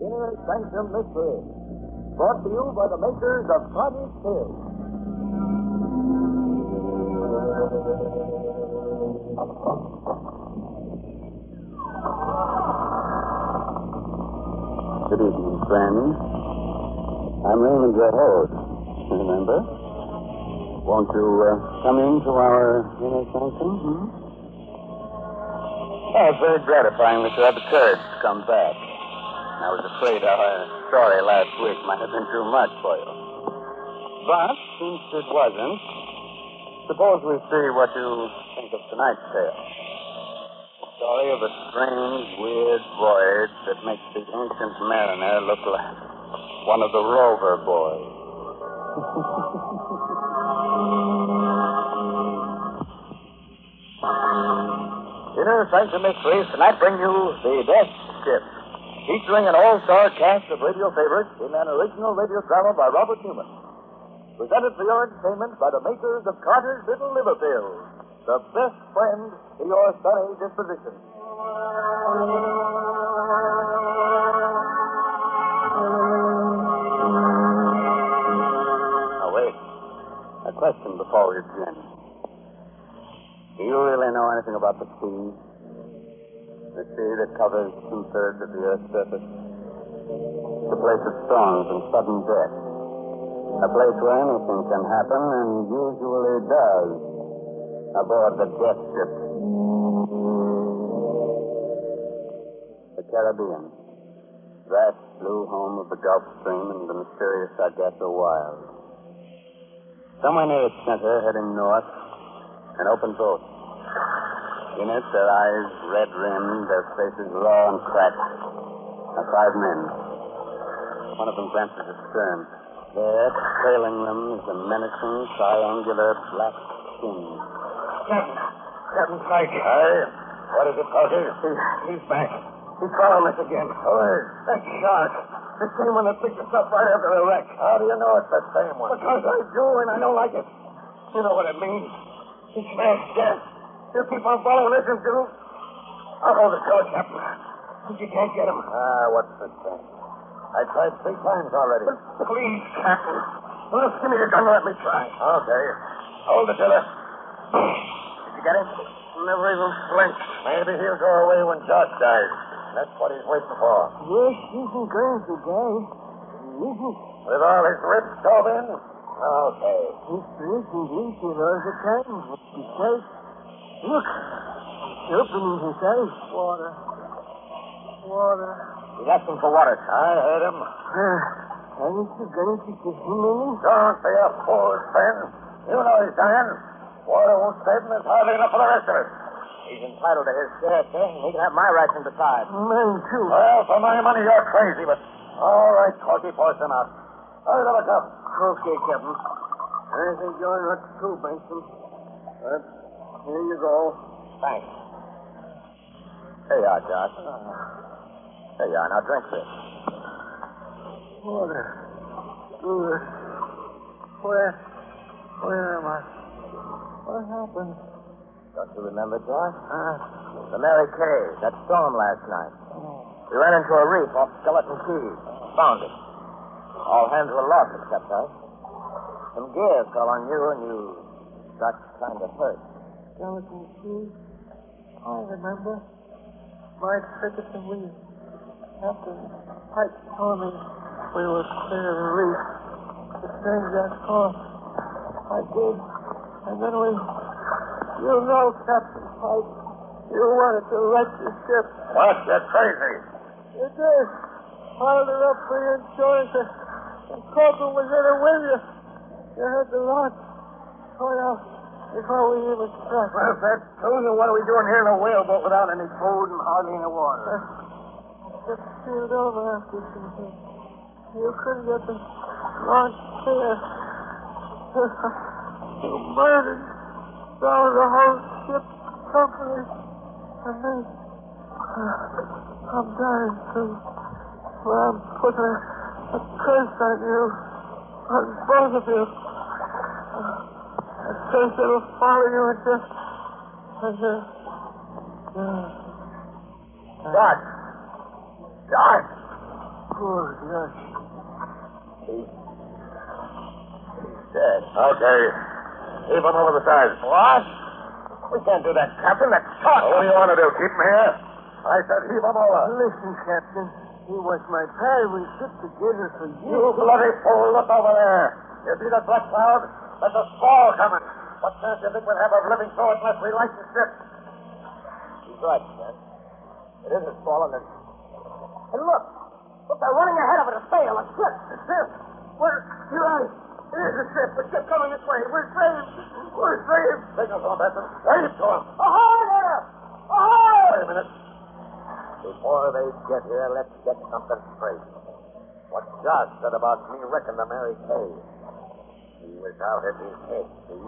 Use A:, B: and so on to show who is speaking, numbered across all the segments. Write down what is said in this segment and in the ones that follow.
A: Inner Sanctum Mystery. Brought to you by the makers of Cottage Tales.
B: Good evening, friends. I'm Raymond, your host. Remember? Won't you come into our inner sanctum? Oh, it's very gratifying that you have the courage to come back. I was afraid our story last week might have been too much for you. But, since it wasn't, suppose we see what you think of tonight's tale. The story of a strange, weird voyage that makes the ancient mariner look like one of the rover boys.
A: Inner Sanctum Mysteries tonight bring you The Death Ship, featuring an all-star cast of radio favorites in an original radio drama by Robert Newman. Presented for your entertainment by the makers of Carter's Little Liverpills, the best friend to your sunny disposition.
B: Now, wait. A question before we begin. Do you really know anything about the sea? The sea that covers 2/3 of the Earth's surface. It's a place of storms and sudden death. A place where anything can happen, and usually does, aboard the death ship. The Caribbean. Vast blue home of the Gulf Stream and the mysterious Sargasso Wild. Somewhere near its center, heading north, an open boat. In it, their eyes red-rimmed, their faces raw and cracked, are 5 men. One of them glances astern. There, trailing them, is a menacing, triangular black skin.
A: Captain Pike. Aye? What is it, Parker? He's back. He's following us again. Who is? That shark. The same one that picked us up right after the wreck. How do you know it's the same one? Because I do, and I don't like it. You know what it means. He smashed gas. You keep on following us until... I'll hold the shore, Captain. But you can't get him. What's the sense? I tried 3 times already. Please, Captain. Well, give me your gun and let me try. Okay. Hold it, Dilla. Did you get him? Never even flinched. Maybe he'll go away when Josh dies. That's what he's waiting for.
C: Yes, he's going to die.
A: With all his ribs stove in? Okay.
C: He's drinking bleaching all the time. He says, look, he's opening his eyes. Water.
A: He's asking for water. I heard him.
C: Aren't you going to give him any?
A: Don't be a fool, Ben. You know he's dying. Water won't save him. There's hardly enough for the rest of us. He's entitled to his share, sir. He can have my ration besides.
C: Mine, too.
A: Well, for my money, you're crazy, but... All right, Corky, force him out. Hurry, let us up.
C: Okay, Captain. I think you're not too, Benson. But here you go.
A: Thanks. Here you are, Josh. There you are. Now drink this.
C: Water. Good. Where am I? What happened?
A: Don't you remember, Josh? The Mary Kay, that storm last night. We ran into a reef off Skeleton Key. Found it. All hands were lost except us. Some gear fell on you and you got kind of hurt.
C: Skeleton Key? I remember. My trick at the wheel. After Pike told me we were clear of the reef, to change that course. I did. And then we... You know, Captain Pike, you wanted to wreck the ship.
A: What? You're crazy.
C: You did. Piled her up for your insurance, and Corporal was in it with you. You had the launch. Oh, yeah, before we even struck.
A: Well, if that's true, then what are we doing here in a whaleboat without any food and hardly any water?
C: Just sealed over after something. You couldn't get the launch clear. You murdered all the whole ship company. And me. I'm dying too. Well, I'm putting a curse on you. On both of you. A curse that'll follow you until...
A: Josh!
C: Poor Josh.
B: He's dead.
A: Okay. Keep him over the side.
B: What? We can't do that, Captain. That's shot.
A: What do you want to do? Keep him here? I said heave him over.
C: Listen, Captain. He was my pal. We stood together for years.
A: You bloody fool. Look over there. You see that black cloud? There's a squall coming. What chance do you think we'll have of living through it unless we light the ship?
B: He's right, Captain. It isn't falling. And look. Look, they're running ahead of it. A sail, a ship.
A: The ship? Where? You're right. It is a ship. The ship coming this way. We're saved. We're saved. Signal to him, Benson. Wave to him.
B: Ahoy there! Ahoy!
A: Wait a minute.
B: Before they get here, let's get something straight. What Josh said about me wrecking the Mary Kay. He was out of his head, see?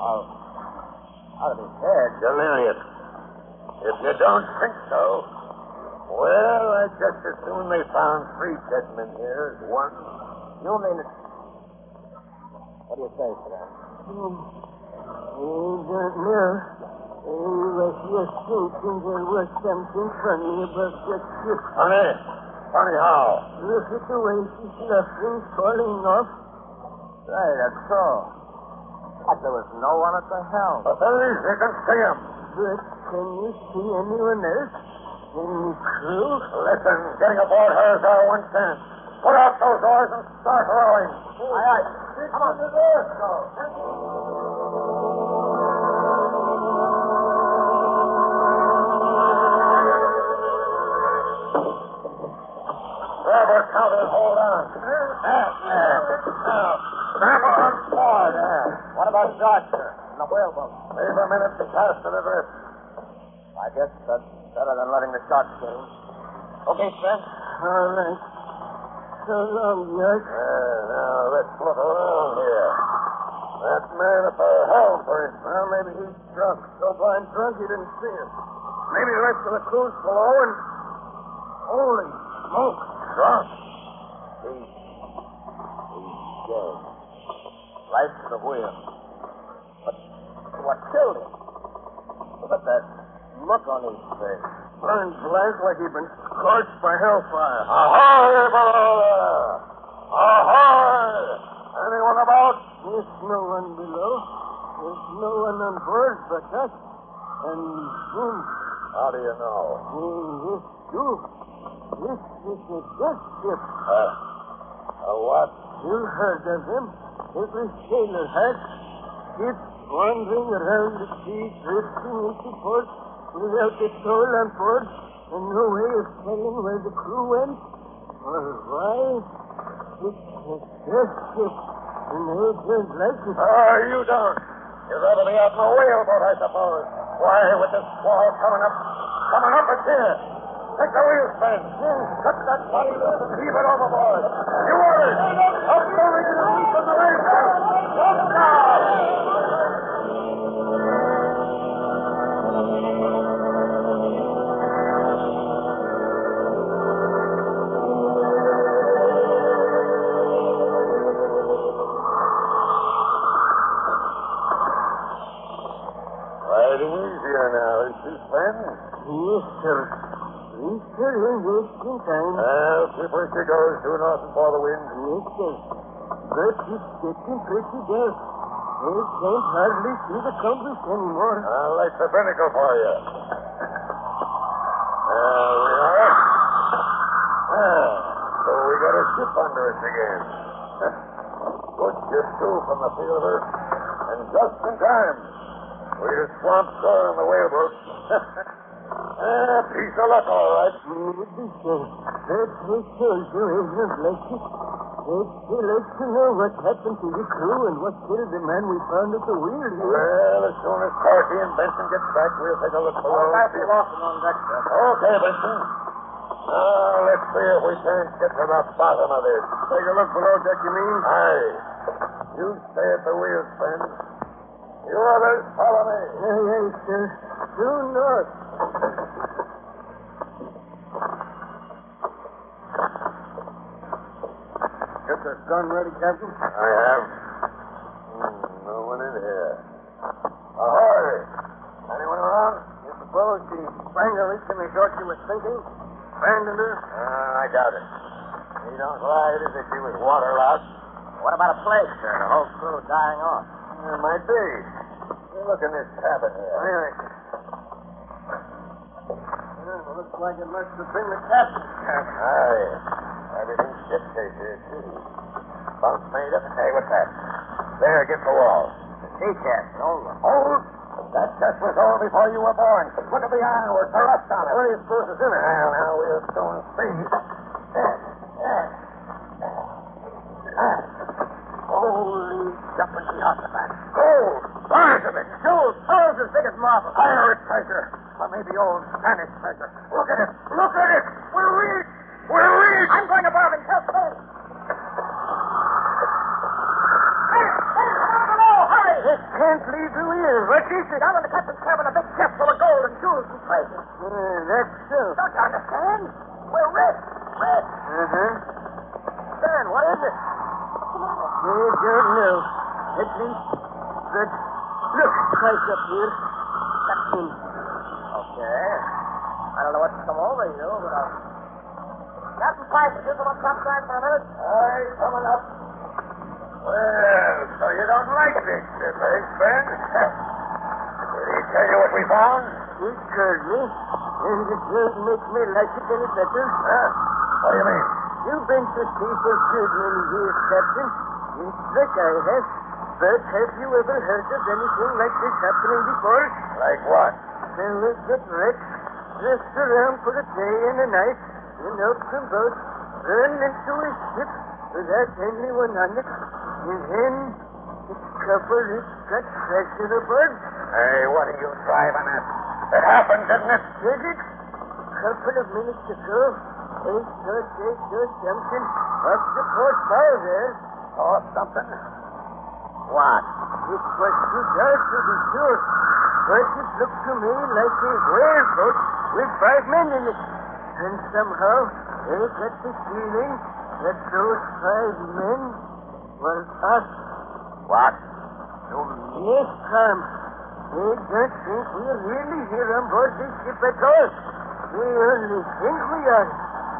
B: Out of his head?
A: Delirious. If you don't think so, well, I just as soon they found 3 dead men here as 1.
B: You mean it? What do you say, Fred?
C: He don't know. He was just thinking there was something funny about that ship.
A: Funny? Funny how?
C: Look at the way she's luffing, falling off.
B: Right, that's so. But there was no one at the helm.
A: But there is. You can see him.
C: But can you see anyone else? Any crew?
A: Listen, getting aboard her is our one chance. Put out those oars and start rowing.
B: Aye, aye.
A: Come on. The doors go. Rubber counter, hold on. Now, grab on board.
B: What about Josh, sir? In the whaleboat?
A: Leave a minute to cast it adrift.
B: I guess that's better than letting the sharks get him. Okay, Spence.
C: All right. So long, Josh.
A: Now, let's look around here. That man at the helm, for instance. Well, maybe he's drunk. So blind drunk he didn't see him. Maybe the rest of the crew's below and... Holy smoke. Drunk.
B: He's dead. Right to the wheel. But what killed him? Look at that look on his face.
A: Burned black like he'd been scorched by hellfire. Ahoy, below there! Ahoy! Anyone about?
C: There's no one below. There's no one on board but us. And him.
A: How do you know?
C: This too. This is a death ship.
A: A what?
C: You heard of him. Every sailor has. Ships wandering around the sea, drifting into port without a soul on board and no way of telling where the crew went or why. It's a death ship, and they don't like it.
A: You don't. You'd rather be out in a whaleboat, I suppose. Why, with this squall coming up it's here. Take the wheel, Sven. Cut that body loose and heave it overboard. You orders. Up moving to the east of the rain. Jump down. Riding easier now, is she, Sven?
C: Yes, sir. We're still wasting time.
A: Well, keep her she goes, due north and for the wind.
C: Yes, sir. But it's getting pretty dark. They can't hardly see the compass anymore.
A: I'll light the binnacle for you. There we are. So we got a ship under us again. Good ship, too, from the feel of her. And just in time. We'd have swamped shore on the whaleboat. Piece of luck, all right.
C: Maybe so. But they told you isn't like it. They'd still like to know what happened to the crew and what killed the man we found at the wheel here.
A: Well, as soon as Corky and Benson get back, we'll take a look below.
B: I'll be off and on deck, sir.
A: Okay, Benson. Now, let's see if we can't get to the bottom of this. Take a look below deck, you mean? Aye. You stay at the wheel, friend. You others, follow me.
C: Aye, sir. Due north.
A: Get the gun ready, Captain? I have. No one in here. Ahoy! Anyone around?
C: You suppose she sprang her reach in the short she was thinking? Abandoned her?
A: I doubt it. He don't ride as if he was waterlogged.
D: What about a plague, sir? The whole crew dying off.
A: It might be. Look in this cabin here.
C: Really? Well, looks like it must have been the captain's cabin.
A: Aye. Everything's shipshape here, too. Bunk made up. Hey, what's that? There, against the wall.
D: The sea chest. Old one.
A: Old? That chest was old before you were born. Look at the ironwork, the rust on it. What do you suppose is in it? Well, now we'll soon see. Holy jumping Jehoshaphat. Gold! Bars of it!
D: Jewels! Pearls as big as marble.
A: Pirate treasure! Or maybe old Spanish treasure. Look at it! Look at it! We're rich! We're rich!
D: I'm going above and tell Spain.
C: It can't lead to here. What is it?
D: Down in the captain's cabin, a big chest full of gold and jewels and treasure.
C: That's so.
D: Don't you understand? We're rich. Rich. Dan, what is it?
C: I don't know. At least, that looks right up here. Captain.
D: Okay. I don't know what's come over you, but Captain Pike, is this on topside for a minute?
A: Aye, coming up. Well, so you don't like this ship, eh, Ben? Did he tell you what we found?
C: He told me, and it doesn't make me like it any better.
A: What do you mean?
C: You've been to sea for good many years, Captain. It's like I have. But have you ever heard of anything like this happening before?
A: Like what?
C: Then we get wrecked, dressed around for a day and a night, in open boat, run into a ship without anyone on it, and then the couple is got treasure aboard.
A: Hey, what are you driving at? It happened, didn't it?
C: Did it? Couple of minutes ago, I saw something off the port bow there.
A: Saw something?
C: What? It was too dark to be sure, but it looked to me like a whaleboat with 5 men in it. And somehow, I got the feeling that those 5 men were us.
A: What?
C: Yes, Tom. I don't think we're really here on board this ship at all. We only think we are.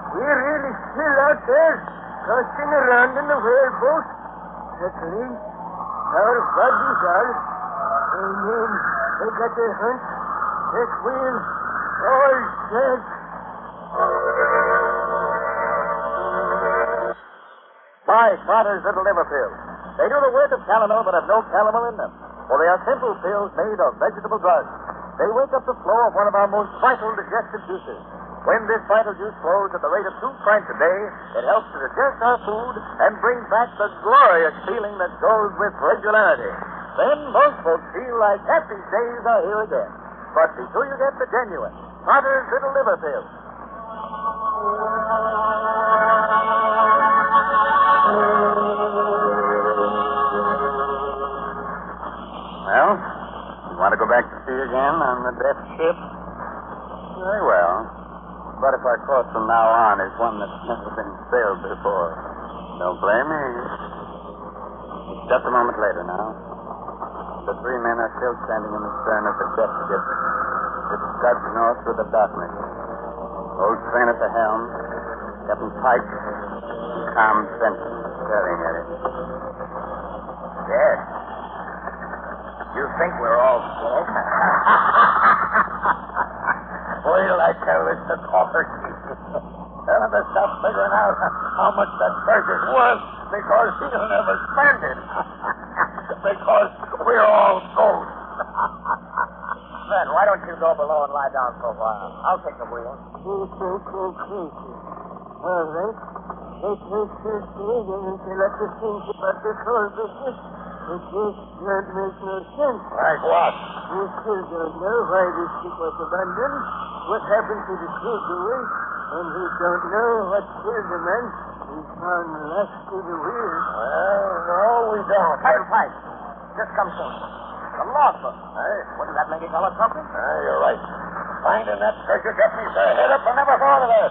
C: We're really still out there, tossing around in the whaleboat. At least, our bodies are. And then I got a hunch that we're all dead.
D: Five Father's Little Liver Pills. They do the work of calomel but have no calomel in them, for they are simple pills made of vegetable drugs. They wake up the flow of one of our most vital digestive juices. When this vital juice flows at the rate of 2 pints a day, it helps to digest our food and bring back the glorious feeling that goes with regularity. Then most folks feel like happy days are here again. But be sure you get the genuine Father's Little Liver Pills.
B: Well, you want to go back to sea again on the death ship? Very well. But if our course from now on is one that's never been sailed before, don't blame me. It's just a moment later now. The 3 men are still standing in the stern of the death ship. It scuds north through the darkness. Old Train at the helm, Captain Pike, and Tom Benson staring at it.
D: Yes. You think we're all dead?
A: Wait till I tell this to Cocker. Tell him to stop figuring out how much that treasure's worth because he'll never spend it. Because we're all ghosts.
D: Then why don't you go below and lie down for a while? I'll take the wheel.
C: You think you're crazy. All right. It takes your day until I can think about this whole business. It just don't make no sense.
A: Like what?
C: You still don't know why this ship was abandoned, what happened to the crew away, and we don't know what killed the man we found last to the wheel.
A: Well, no, we don't.
D: Captain Pike, just come soon. The logbook.
A: Hey?
D: Wouldn't that make it tell us something?
A: You're right. Finding that treasure got me so head up I never thought of that.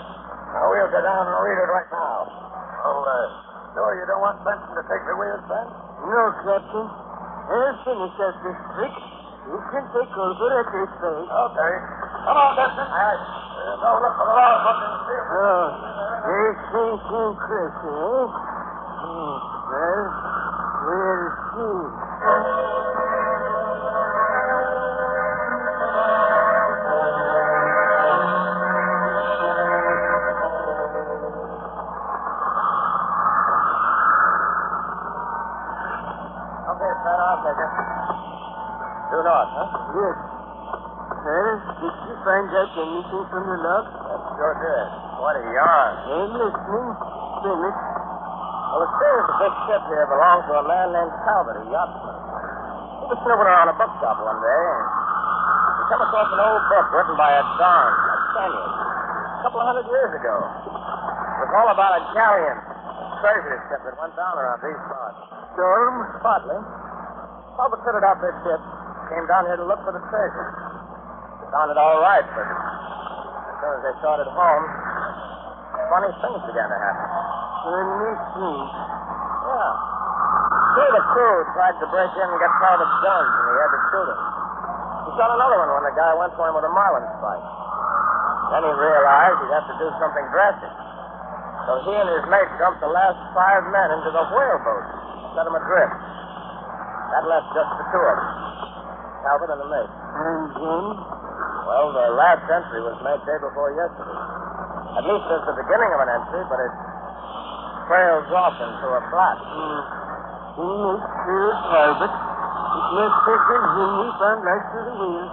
A: Now, we'll go down and read it right now. Oh, sure you don't want Benson to take the wheel, Ben?
C: No, Captain. I'll finish up this trick. You can take over at this place.
A: Okay. Come on, Benson. All right. Go look for the logbook and see if...
C: Oh, they Sanctum pressure, eh? Well, we'll see.
D: Okay, sir, I'll take it. Due north, huh?
C: Yes. Well, did you find out anything from the log?
D: That sure did. What a yarn.
C: I'm listening. Finish.
D: Well, it says that this ship here belonged to a man named Talbot, a yachtsman. He was snooping around a bookshop one day, and he came across an old book written by a Don, a Spaniard, a couple of 100 years ago. It was all about a galleon, a treasure ship that went down around these parts.
C: Storm?
D: Partly. Talbot fitted out this ship, came down here to look for the treasure. They found it all right, but as soon as they started home, funny things began to happen.
C: Funny things.
D: Yeah. Two of the crew tried to break in and get Talbot's guns, and he had to shoot him. He shot another one when the guy went for him with a marlin spike. Then he realized he'd have to do something drastic. So he and his mate dumped the last 5 men into the whaleboat, set them adrift. That left just the two of them, Talbot and the mate.
C: And then?
D: Well, the last entry was made day before yesterday. At least it's the beginning of an entry, but it trails off into a blot.
C: He makes sure Talbot. It must have been him we found right through the wheel.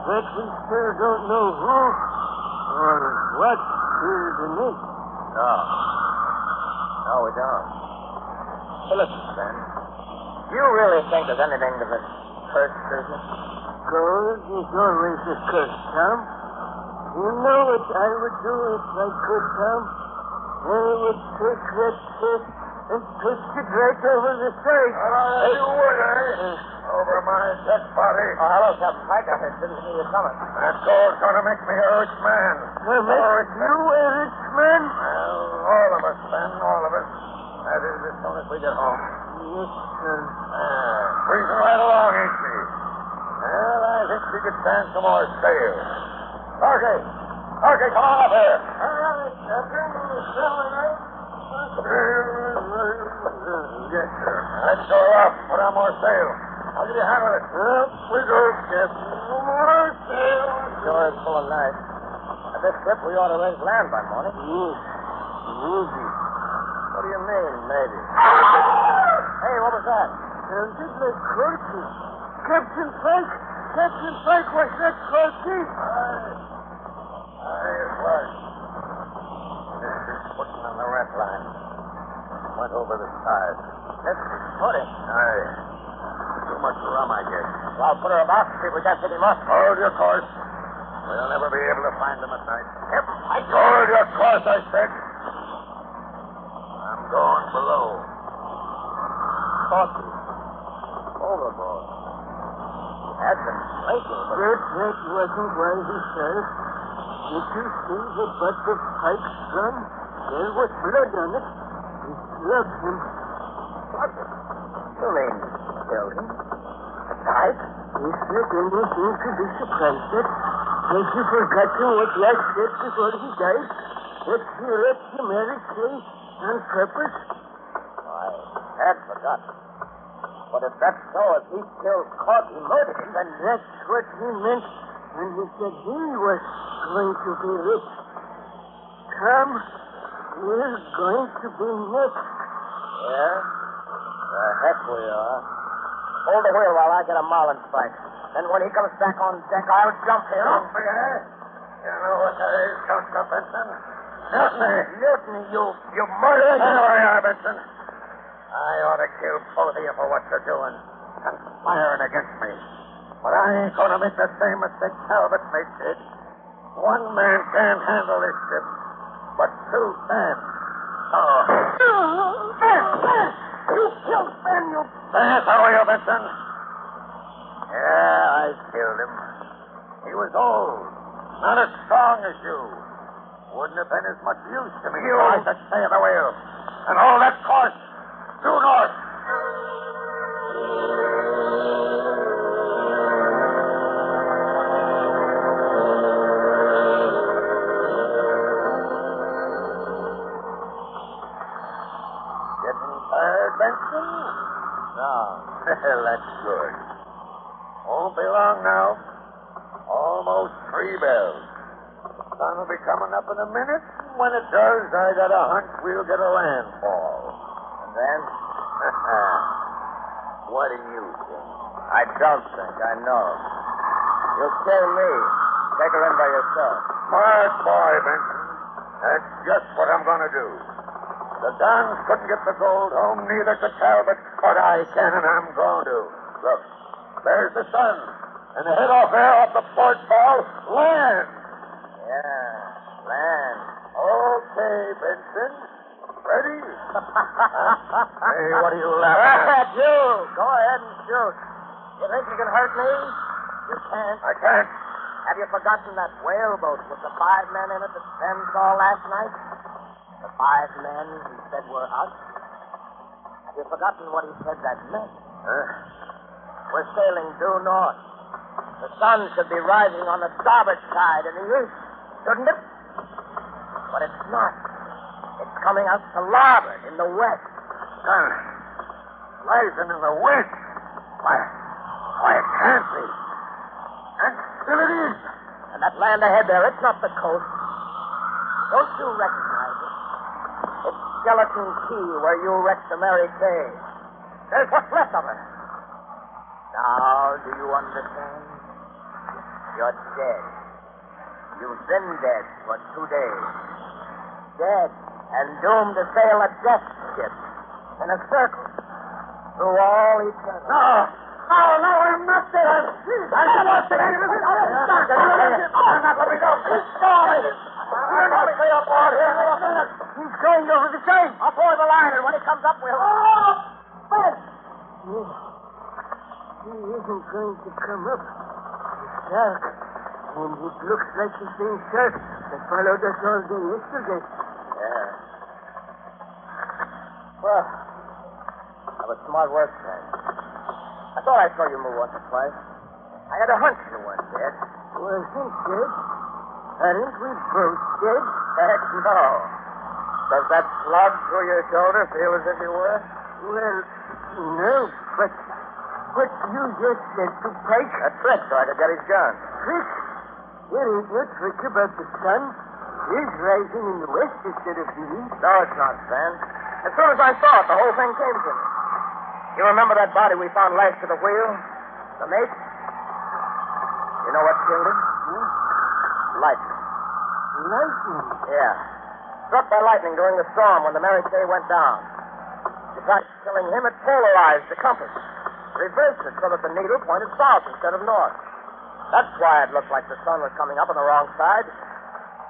C: But we still don't know who or what killed the mate.
D: No. No, we don't. Hey, listen, Ben. Do you really think there's anything to this cursed business?
C: Gold is always a curse, Tom. You know what I would do if I could, Tom? I would take that fish and twist it right over the side.
A: You would, eh? Over my dead body.
D: Oh, hello, Captain Pike. I didn't see you coming.
A: That gold's gonna make me a rich man.
C: Will make you a rich man?
A: Well, all of us, Ben, all of us. That is, as soon as we get home.
C: Yes, sir.
A: Cruising right along, ain't she? Well, I think we could stand some more sail. Tarky! Tarky, come on up here.
C: All right, Captain.
A: Yes, sir. Let's go up. Put on more sail. I'll give you a hand with it. Up we go, Captain. More sail.
D: Sure is full of night. At this trip, we ought to raise land by morning.
C: Yes. Maybe.
D: What do you mean, maybe? Hey, what was that?
C: Sounded like Corky. Captain Pike! Captain Pike, was that Corky?
A: Aye, it was. This is putting on the rat line. Went over the side.
D: This is footing.
A: Aye. Too much rum, I guess.
D: Well, I'll put her about and see if we can't pick him up.
A: Hold your course. We'll never be able to find them at night. Hold your course, I said. I'm going below.
D: Corky. Overboard. He had been blinking, but...
C: That wasn't why he said. Did you see the butt of Pike's gun? There was blood on it. He slugged him.
D: What? You mean killed him? Pike?
C: He said anything to be surprised at. Has he forgotten what Lash said before he died? That he left the marriage day on purpose?
D: I had forgotten. But if that's so, if he killed Corky, murdered him, then...
C: That's what he meant when he said he was going to be rich. Tom, we're going to be next.
D: Yeah? The heck we are. Hold the wheel while I get a marlin spike. Then when he comes back on deck, I'll jump him.
A: Jump me, eh? You know what that is, Counselor Benson? Mutiny.
D: Mutiny, you
A: You murdered. There you are, Benson. I ought to kill both of you for what you're doing. Conspiring against me. But I ain't going to make the same mistake Talbot made did. One man can't handle this ship, but two can. Oh.
C: Ben! You killed Ben, you...
A: How are you, Benson? Yeah, I killed him. He was old, not as strong as you. Wouldn't have been as much use to me if I could stay at the wheel. And hold that course due north.
D: getting tired, Benson?
B: No.
D: That's good. Won't be long now. Almost 3 bells. Sun will be coming up in a minute. When it does, I got a hunch we'll get a landfall.
B: And then?
D: What do you think?
B: I don't think. I know. You'll kill me. Take her in by yourself.
D: Smart boy, Benson. That's just what I'm going to do. The Dons couldn't get the gold home, neither could Talbot, but I can, and I'm going to. Look, there's the sun. And the head off there off the port bow, land.
B: Yeah, land.
D: Okay, Benson. Ready? Hey, what are you laughing at?
B: You! Go ahead and shoot. You think you can hurt me? You can't.
D: I can't.
B: Have you forgotten that whaleboat with the 5 men in it that Ben saw last night? The 5 men he said were us? Have you forgotten what he said that meant? We're sailing due north. The sun should be rising on the starboard side in the east, shouldn't it? But it's not. It's coming out to larboard in the west.
D: Sun rising in the west. Why, it can't be. And still it is.
B: And that land ahead there, it's not the coast. Don't you recognize it? It's Skeleton Key where you wrecked the Mary Kay. There's what's left of her. Now, do you understand? You're dead. You've been dead for 2 days. Dead and doomed to sail a death ship in a circle through all eternity.
D: No, I'm not dead. I'm not dead. I'm not letting go. He's going. You're not stay up on here.
B: He's going over the same. I'll pour the line, and when he comes up, we'll... Oh, Ben!
C: He isn't going to come up. It's dark. And it looks like the same shark that followed us all day yesterday.
B: Yeah. Well, that was smart work, Frank. I thought I saw you move once or twice. I had a hunch you weren't dead.
C: Wasn't dead? Aren't we both dead?
B: Heck no. Does that slug through your shoulder feel as if you were?
C: Well, no, but what you just said to Pike...
B: A trick so I could get his gun.
C: Trick? There ain't no trick about the sun. It's rising in the west instead of the east.
B: No, it's not, Stan. As soon as I saw it, the whole thing came to me. You remember that body we found lashed to the wheel? The mate? You know what killed him? Lightning.
C: Lightning?
B: Yeah. Struck by lightning during the storm when the Mary Kay went down. Besides killing him, it polarized the compass. Reversed it so that the needle pointed south instead of north. That's why it looked like the sun was coming up on the wrong side.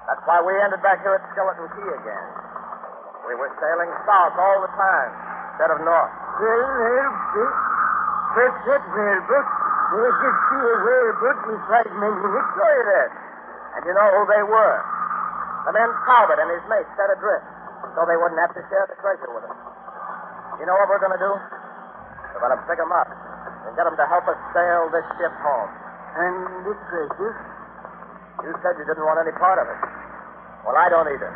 B: That's why we ended back here at Skeleton Key again. We were sailing south all the time instead of north.
C: Well, but that whaleboat, they could see a whaleboat with 5 men in it.
B: Sure you did. And you know who they were. The men Talbot and his mate set adrift, so they wouldn't have to share the treasure with us. You know what we're going to do? We're going to pick them up and get them to help us sail this ship home.
C: And the treasure?
B: You said you didn't want any part of it. Well, I don't either.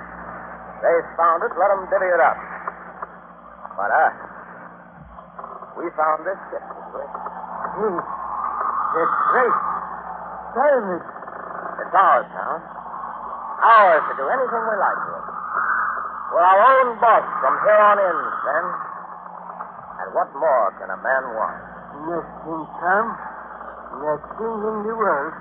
B: They found it, let them divvy it up. But we found this ship, didn't we?
C: That's right. Diamond.
B: It's ours now. Ours to do anything we like with it. We're our own boss from here on in, then. And what more can a man want?
C: Nothing, Tom. Nothing in the world.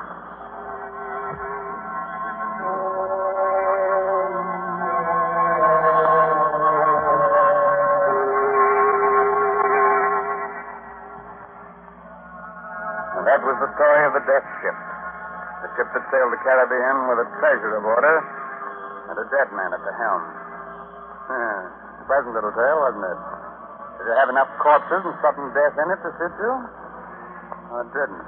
B: And that was the story of the death ship. The ship that sailed the Caribbean with a treasure aboard her and a dead man at the helm. Pleasant little tale, wasn't it? Did it have enough corpses and sudden death in it to suit you? Oh, it didn't.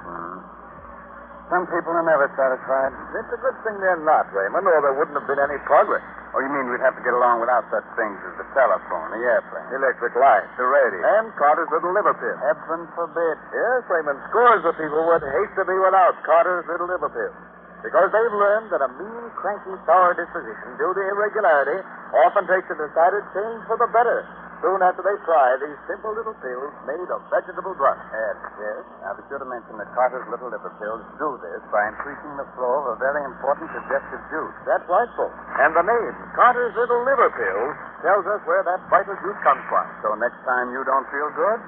B: Some people are never satisfied.
D: It's a good thing they're not, Raymond, or there wouldn't have been any progress.
B: Oh, you mean we'd have to get along without such things as the telephone, the airplane?
D: Electric lights, the radio. And Carter's little liver pill.
B: Heaven forbid.
D: Yes, Raymond, scores of people would hate to be without Carter's little liver pill. Because they've learned that a mean, cranky, sour disposition due to irregularity often takes a decided change for the better. soon after they try these simple little pills made of vegetable blood.
B: Yes. Now, be sure to mention that Carter's little liver pills do this by increasing the flow of a very important digestive juice.
D: That's right, folks. And the name, Carter's Little Liver Pills, tells us where that vital juice comes from.
B: So next time you don't feel good,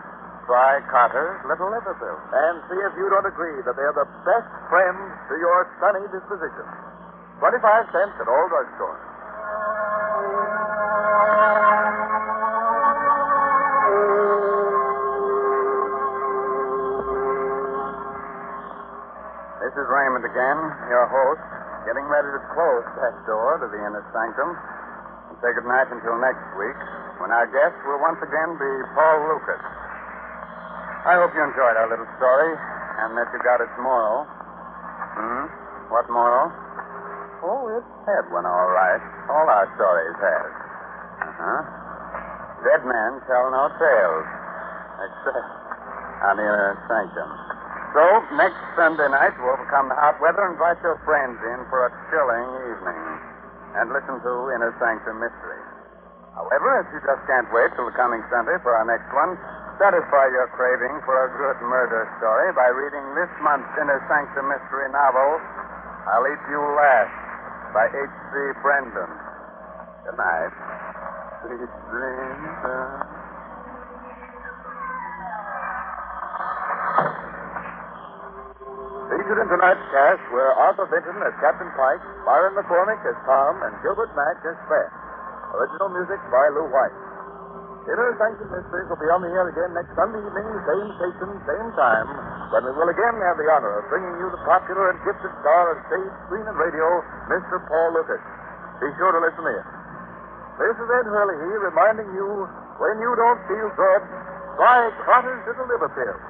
B: try Carter's little liver pills.
D: And see if you don't agree that they're the best friends to your sunny disposition. 25 cents at all drugstores.
B: This is Raymond again, your host, getting ready to close that door to the inner sanctum and say goodnight until next week, when our guest will once again be Paul Lucas. I hope you enjoyed our little story and that you got its moral. What moral? Oh, it had one, all right. All our stories have. Dead men tell no tales, except on the inner sanctum. So, next Sunday night, to overcome the hot weather, invite your friends in for a chilling evening and listen to Inner Sanctum Mystery. However, if you just can't wait till the coming Sunday for our next one, satisfy your craving for a good murder story by reading this month's Inner Sanctum Mystery novel, I'll Eat You Last, by H.C. Brendan. Good night. Sweet dreams.
D: Featured in tonight's cast were Arthur Vinton as Captain Pike, Byron McCormick as Tom, and Gilbert Mack as Fred. Original music by Lew White. Inner Sanctum Mysteries will be on the air again next Sunday evening, same station, same time, when we will again have the honor of bringing you the popular and gifted star of stage, screen, and radio, Mr. Paul Lucas. Be sure to listen in. This is Ed Hurley reminding you, when you don't feel good, try Carter's Little Liver Pills.